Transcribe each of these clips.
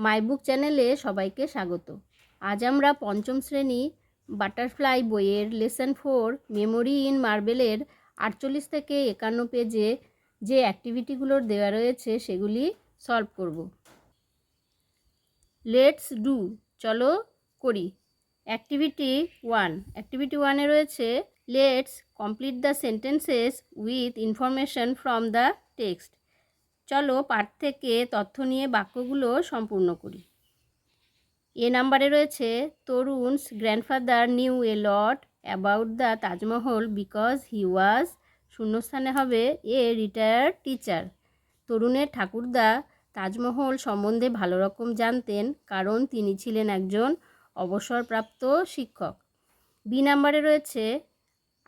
মাই বুক চ্যানেলে সবাইকে স্বাগত। আজ আমরা পঞ্চম শ্রেণী বাটারফ্লাই বইয়ের লেসন 4 মেমোরি ইন মার্বেলের 48 থেকে 51 পেজে যে অ্যাক্টিভিটিগুলোর দেওয়া রয়েছে সেগুলি সলভ করব। লেটস ডু, চলো করি। অ্যাক্টিভিটি 1। অ্যাক্টিভিটি 1-এ রয়েছে let's complete the sentences with information from the text. চলো পাঠ থেকে তথ্য নিয়ে বাক্যগুলো সম্পূর্ণ করি। এ নাম্বারে রয়েছে Tarun's grandfather new A lot about the Taj Mahal because he ওয়াজ, শূন্যস্থানে হবে এ রিটায়ার্ড টিচার। তরুণের ঠাকুরদা তাজমহল সম্বন্ধে ভালো রকম জানতেন কারণ তিনি ছিলেন একজন অবসরপ্রাপ্ত শিক্ষক। বি নাম্বারে রয়েছে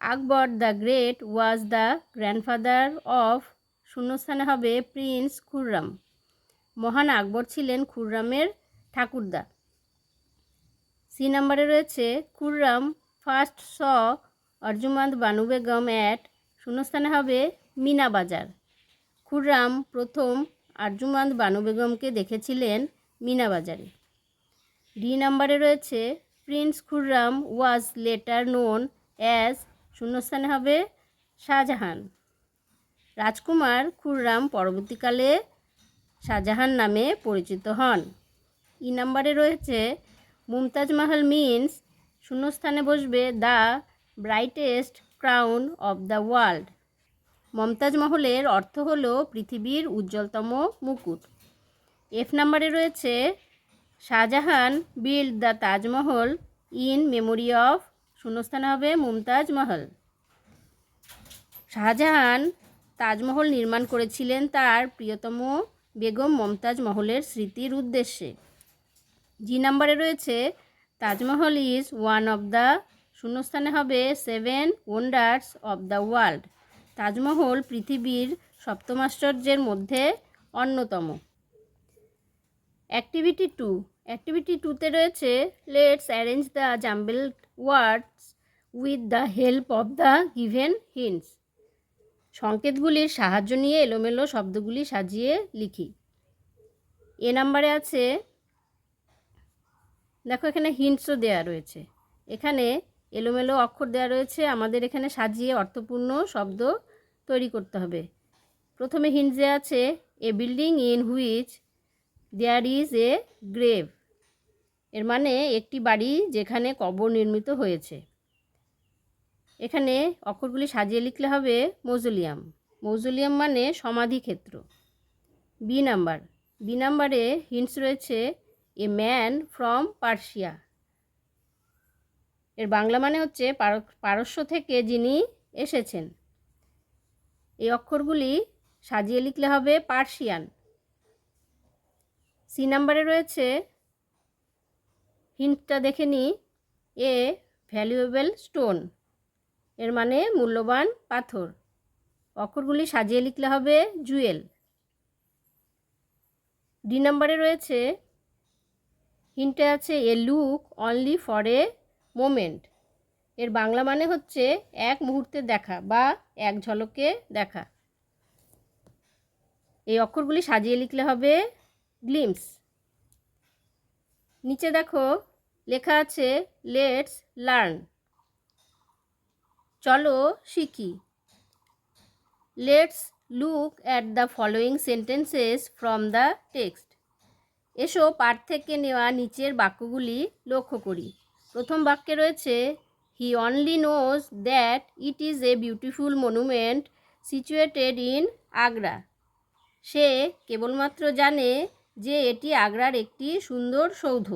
Akbar the great was the grandfather of, শূন্যস্থানে হবে প্রিন্স খুররাম। মহান আকবর ছিলেন খুররামের ঠাকুরদা। সি নাম্বারে রয়েছে Khurram first saw Arjumand Banu Begum at, শূন্যস্থানে হবে মিনা বাজার। খুররাম প্রথম আরজুমান্দ বানু বেগমকে দেখেছিলেন মিনা বাজারে। ডি নাম্বারে রয়েছে প্রিন্স খুররাম ওয়াজ লেটার নোন অ্যাজ, শূন্যস্থানে হবে শাহজাহান। রাজকুমার খুররাম পরবর্তীকালে শাহজাহান নামে পরিচিত হন। ই নাম্বারে রয়েছে মুমতাজ মহল মিন্স, শূন্যস্থানে বসবে the brightest crown of the world. Mumtaz মহলের অর্থ হল পৃথিবীর উজ্জ্বলতম মুকুট। এফ নাম্বারে রয়েছে Shahjahan build the Taj Mahal in memory of, শূন্যস্থানে হবে মুমতাজ মহল। শাহজাহান তাজমহল নির্মাণ করেছিলেন তার প্রিয়তম বেগম মমতাজ মহলের স্মৃতির উদ্দেশ্যে। জি নাম্বারে রয়েছে Taj Mahal is one of the, শূন্যস্থানে হবে 7 wonders of the world. Taj Mahal পৃথিবীর সপ্তমাশ্চর্যের মধ্যে অন্যতম। অ্যাক্টিভিটি 2। অ্যাক্টিভিটি 2-তে রয়েছে let's arrange the জাম্বলড words with the help of the given hints. সংকেতগুলির সাহায্য নিয়ে এলোমেলো শব্দগুলি সাজিয়ে লিখি। এ নাম্বারে আছে, দেখো এখানে হিন্টসও দেওয়া রয়েছে। এখানে এলোমেলো অক্ষর দেওয়া রয়েছে, আমাদের এখানে সাজিয়ে অর্থপূর্ণ শব্দ তৈরি করতে হবে। প্রথমে হিন্টস দেওয়া আছে a building in which there is a grave, এর মানে একটি বাড়ি যেখানে কবর নির্মিত হয়েছে। এখানে অক্ষরগুলি সাজিয়ে লিখলে হবে মৌজোলিয়াম। মৌজোলিয়াম মানে সমাধিক্ষেত্র। বি নাম্বার, বি নাম্বারে হিন্টস রয়েছে এ ম্যান ফ্রম পার্সিয়া, এর বাংলা মানে হচ্ছে পারস্য থেকে যিনি এসেছেন। এই অক্ষরগুলি সাজিয়ে লিখলে হবে পার্সিয়ান। সি নাম্বারে রয়েছে হিন্টটা দেখে নিই, এ ভ্যালুয়েবল স্টোন, এর মানে মূল্যবান পাথর। অক্ষরগুলি সাজিয়ে লিখলে হবে জুয়েল। ডি নাম্বারে রয়েছে হিন্টে আছে এ look only for a moment, এর বাংলা মানে হচ্ছে এক মুহূর্তে দেখা বা এক ঝলকে দেখা। এই অক্ষরগুলি সাজিয়ে লিখলে হবে গ্লিমস। নিচে দেখো লেখা আছে লেটস লার্ন, চলো শিখি। Let's look at the following sentences from the text. এসো পাঠ থেকে নেওয়া নিচের বাক্যগুলি লক্ষ্য করি। প্রথম বাক্যে রয়েছে he only knows that it is a beautiful monument situated in Agra. সে কেবলমাত্র জানে যে এটি আগ্রার একটি সুন্দর সৌধ।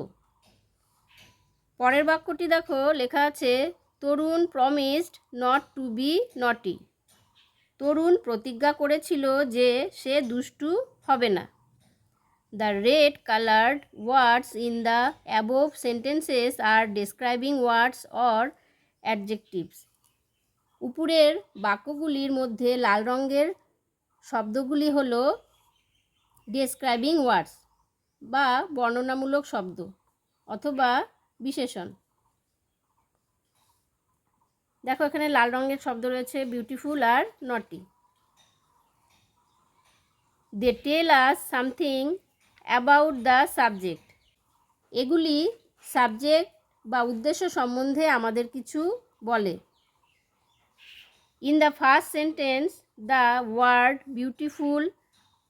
পরের বাক্যটি দেখো লেখা আছে তরুণ প্রমিসড নট টু বি নটি। তরুণ প্রতিজ্ঞা করেছিল যে সে দুষ্টু হবে না। The red colored words in the above sentences are describing words or adjectives. উপরের বাক্যগুলির মধ্যে লাল রঙের শব্দগুলি হল ডেসক্রাইবিং ওয়ার্ডস বা বর্ণনামূলক শব্দ অথবা বিশেষণ। দেখো এখানে লাল রঙের শব্দ রয়েছে বিউটিফুল আর নটি। They tell us something about the subject. এগুলি সাবজেক্ট বা উদ্দেশ্য সম্বন্ধে আমাদের কিছু বলে। In the first sentence the word beautiful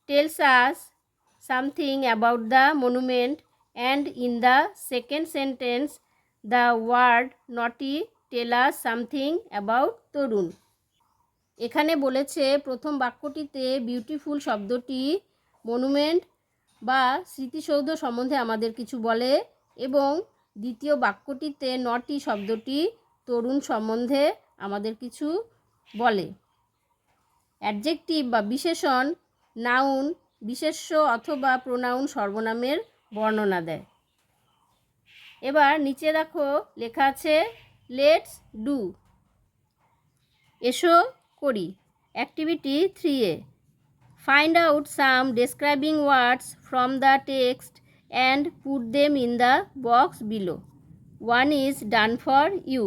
tells us something about the monument and in the second sentence the word naughty tell us something about তরুণ। এখানে বলেছে প্রথম বাক্যটিতে বিউটিফুল শব্দটি মনুমেন্ট বা স্মৃতিসৌধ সম্বন্ধে আমাদের কিছু বলে এবং দ্বিতীয় বাক্যটিতে নটি শব্দটি তরুণ সম্বন্ধে আমাদের কিছু বলে। অ্যাডজেক্টিভ বা বিশেষণ নাউন বিশেষ্য অথবা প্রোনাউন সর্বনামের বর্ণনা দেয়। এবার নিচে দেখো লেখা আছে লেটস ডু, এসো করি। Activity 3A, find out some describing words from the text and put them in the box below. 1 is done for you.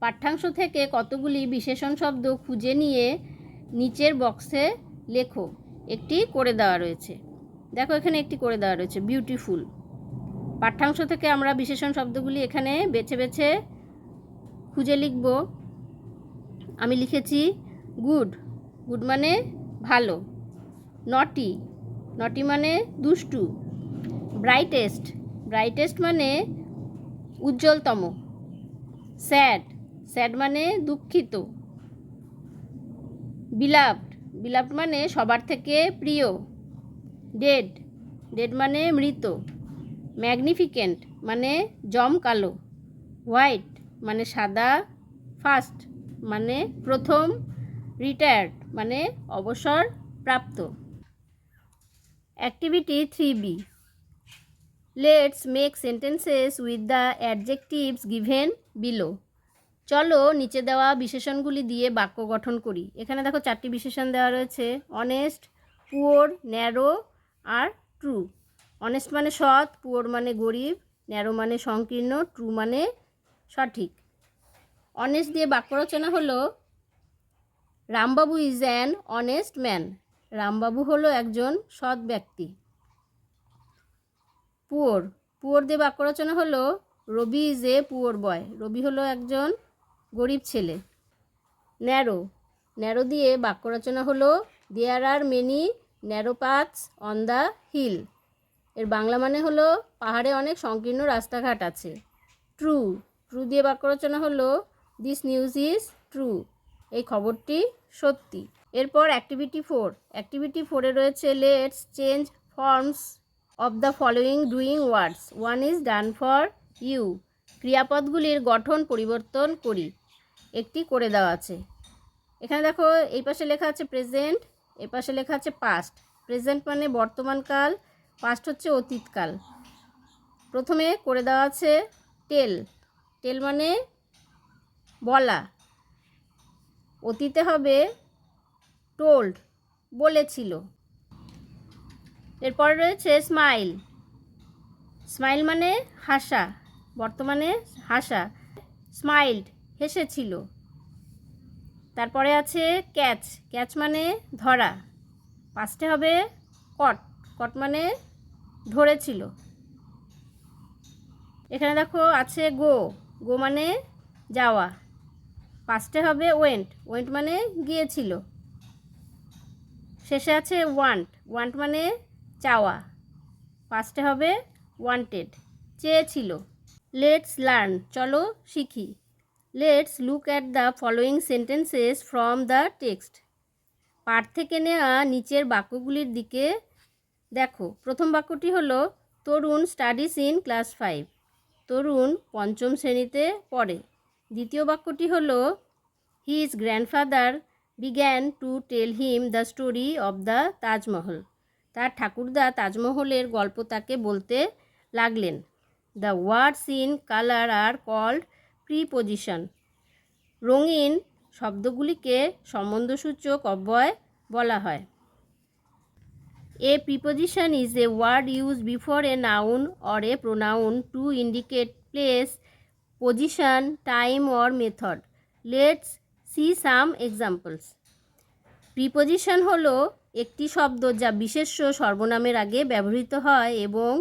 পাঠ্যাংশ থেকে কতগুলি বিশেষণ শব্দ খুঁজে নিয়ে নিচের বক্সে লেখো। একটি করে দেওয়া রয়েছে, দেখো এখানে একটি করে দেওয়া রয়েছে বিউটিফুল। পাঠ্যাংশ থেকে আমরা বিশেষণ শব্দগুলি এখানে বেছে বেছে খুঁজে লিখব। আমি লিখেছি গুড, গুড মানে ভালো। নটি, নটি মানে দুষ্টু। ব্রাইটেস্ট, ব্রাইটেস্ট মানে উজ্জ্বলতম। স্যাড, স্যাড মানে দুঃখিত। বিলাভড, বিলাভড মানে সবার থেকে প্রিয়। ডেড, ডেড মানে মৃত। ম্যাগনিফিকেন্ট মানে জমকালো। হোয়াইট মানে সাদা। ফার্স্ট মানে প্রথম। রিটায়ার্ড মানে অবসর প্রাপ্ত। Activity 3B, let's make sentences with the adjectives given below. চলো নিচে দেওয়া বিশেষণগুলি দিয়ে বাক্য গঠন করি। এখানে দেখো 4টি বিশেষণ দেওয়া রয়েছে, অনেস্ট, পুওর, ন্যারো আর ট্রু। অনেস্ট মানে সৎ, পুওর মানে গরিব, ন্যারো মানে সংকীর্ণ, ট্রু মানে সঠিক। অনেস্ট দিয়ে বাক্য রচনা হলো রামবাবু ইজ অ্যান অনেস্ট ম্যান। রামবাবু হলো একজন সৎ ব্যক্তি। পুওর, পুওর দিয়ে বাক্য রচনা হলো রবি ইজ এ পুওর বয়। রবি হলো একজন গরিব ছেলে। ন্যারো, ন্যারো দিয়ে বাক্য রচনা হলো there are many narrow paths on the hill. এর বাংলা মানে হলো পাহাড়ে অনেক সংকীর্ণ রাস্তাঘাট আছে। ট্রু, ট্রু দিয়ে বাক্য রচনা হলো দিস নিউজ ইজ ট্রু। এই খবরটি সত্যি। এরপর অ্যাক্টিভিটি 4, অ্যাক্টিভিটি 4-এ রয়েছে let's change forms of the following doing words. 1 is done for you. ক্রিয়াপদগুলির গঠন পরিবর্তন করি। একটি করে দেওয়া আছে। এখানে দেখো এই পাশে লেখা আছে প্রেজেন্ট, এই পাশে লেখা আছে পাস্ট। প্রেজেন্ট মানে বর্তমানকাল, পাস্ট হচ্ছে অতীতকাল। প্রথমে করে দেওয়া আছে টেল, টেল মানে বলা। অতীতে হবে টোল্ড, বলেছিল। এরপর রয়েছে স্মাইল, স্মাইল মানে হাসা, বর্তমানে হাসা। স্মাইলড, হেসেছিল। তারপরে আছে ক্যাচ, ক্যাচ মানে ধরা। পাস্টে হবে কট, কট মানে ধরেছিল। এখানে দেখো আছে গো, গো মানে যাওয়া। পাস্টে হবে ওয়েন্ট, ওয়েন্ট মানে গিয়েছিল। শেষে আছে ওয়ান্ট, ওয়ান্ট মানে চাওয়া। পাস্টে হবে ওয়ান্টেড, চেয়েছিল। লেটস লার্ন, চলো শিখি। Let's look at the following sentences from the text. পাঠ থেকে নেওয়া নিচের বাক্যগুলির দিকে দেখো। প্রথম বাক্যটি হলো Tarun studies in class 5। Tarun 5ম শ্রেণীতে পড়ে। দ্বিতীয় বাক্যটি হলো his grandfather began to tell him the story of the Taj Mahal. তার ঠাকুরদা তাজমহলের গল্প তাকে বলতে লাগলেন। The words in colour are called preposition. রঙিন শব্দগুলিকে সম্বন্ধসূচক অব্যয় বলা হয়। A preposition is a word used before a noun or a pronoun to indicate place, position, time or method. Let's see some examples. Preposition হলো একটি শব্দ যা বিশেষ্য সর্বনামের আগে ব্যবহৃত হয় এবং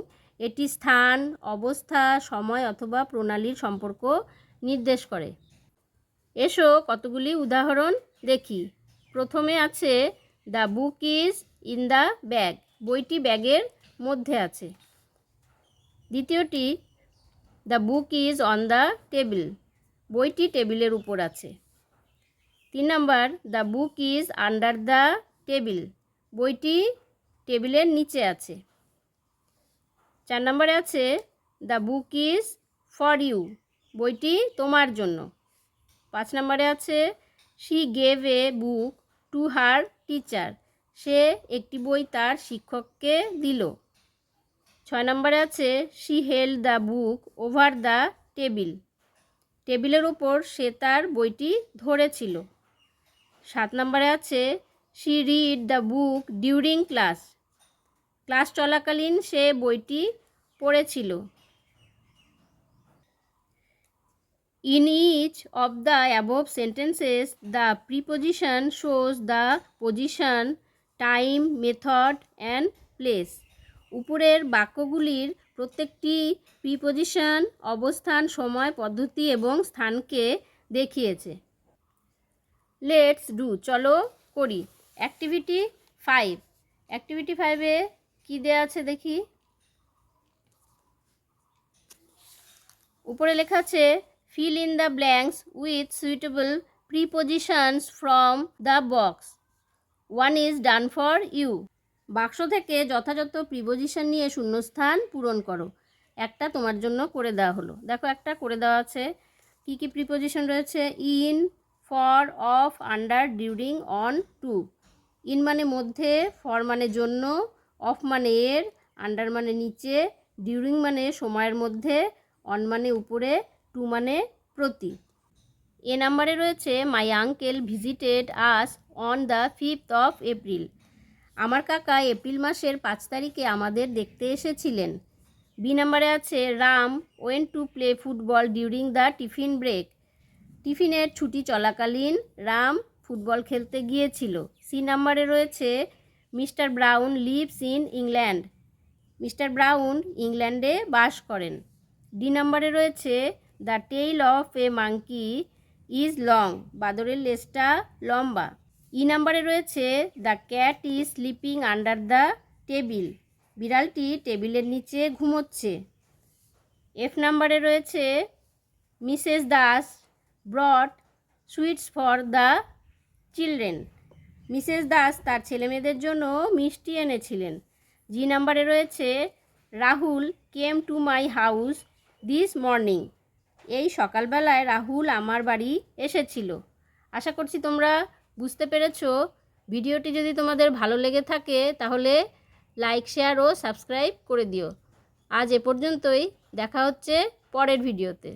এটি স্থান, অবস্থা, সময় অথবা প্রণালীর সম্পর্ক নির্দেশ করে। এসো কতগুলি উদাহরণ দেখি। প্রথমে আছে the book is in the bag, বইটি ব্যাগের মধ্যে আছে। দ্বিতীয়টি the book is on the table, বইটি টেবিলের উপর আছে। 3 number the book is under the table, বইটি টেবিলের নিচে আছে। 4 নম্বরে আছে the book is for you, বইটি তোমার জন্য। 5 নম্বরে আছে she gave a book to her teacher, সে একটি বই তার শিক্ষককে দিল। 6 নম্বরে আছে she held the book over the table, টেবিলের ওপর সে তার বইটি ধরেছিল। 7 নম্বরে আছে she read the book during class, class চলাকালীন সে বইটি পড়েছিল। In each of the above sentences, the preposition shows the position, time, method and place. উপরের বাক্যগুলির প্রত্যেকটি প্রিপোজিশন অবস্থান, সময়, পদ্ধতি এবং স্থানকে দেখিয়েছে। লেটস ডু, চলো করি। অ্যাক্টিভিটি 5, অ্যাক্টিভিটি 5-এ কী দেওয়া আছে দেখি। উপরে লেখা আছে fill in the blanks with suitable prepositions from the box. 1 is done for you. বাক্স থেকে যথাযথ প্রিপোজিশন নিয়ে শূন্যস্থান পূরণ করো। একটা তোমার জন্য করে দেওয়া হলো। দেখো একটা করে দেওয়া আছে। কি কি প্রিপোজিশন রয়েছে? In, for, of, under, during, on, to. In মানে মধ্যে, ফর মানে জন্য, অফ মানে এর, আন্ডার মানে নিচে, ডিউরিং মানে সময়ের মধ্যে, অন মানে উপরে, টু মানে প্রতি। এ নাম্বারে রয়েছে my uncle visited us on the 5th of April, আমার কাকা এপ্রিল মাসের 5 তারিখে আমাদের দেখতে এসেছিলেন। বি নাম্বারে আছে Ram went to play football during the tiffin break, টিফিনের ছুটি চলাকালীন রাম ফুটবল খেলতে গিয়েছিল। সি নাম্বারে রয়েছে mister Brown lives in England, mister Brown ইংল্যান্ডে বাস করেন। ডি নাম্বারে রয়েছে the tail of a monkey is long, বাদরের লেজটা লম্বা। ই নাম্বারে রয়েছে the cat is sleeping under the table, বিড়ালটি টেবিলের নিচে ঘুমোচ্ছে। এফ নাম্বারে রয়েছে Mrs Das brought sweets for the children, Mrs Das তার ছেলেমেয়েদের জন্য মিষ্টি এনেছিলেন। জি নাম্বারে রয়েছে Rahul came to my house this morning, এই সকালবেলায় রাহুল আমার বাড়ি এসেছিল। আশা করছি তোমরা বুঝতে পেরেছো। ভিডিওটি যদি তোমাদের ভালো লেগে থাকে তাহলে লাইক, শেয়ার ও সাবস্ক্রাইব করে দিও। আজ এ পর্যন্তই, দেখা হচ্ছে পরের ভিডিওতে।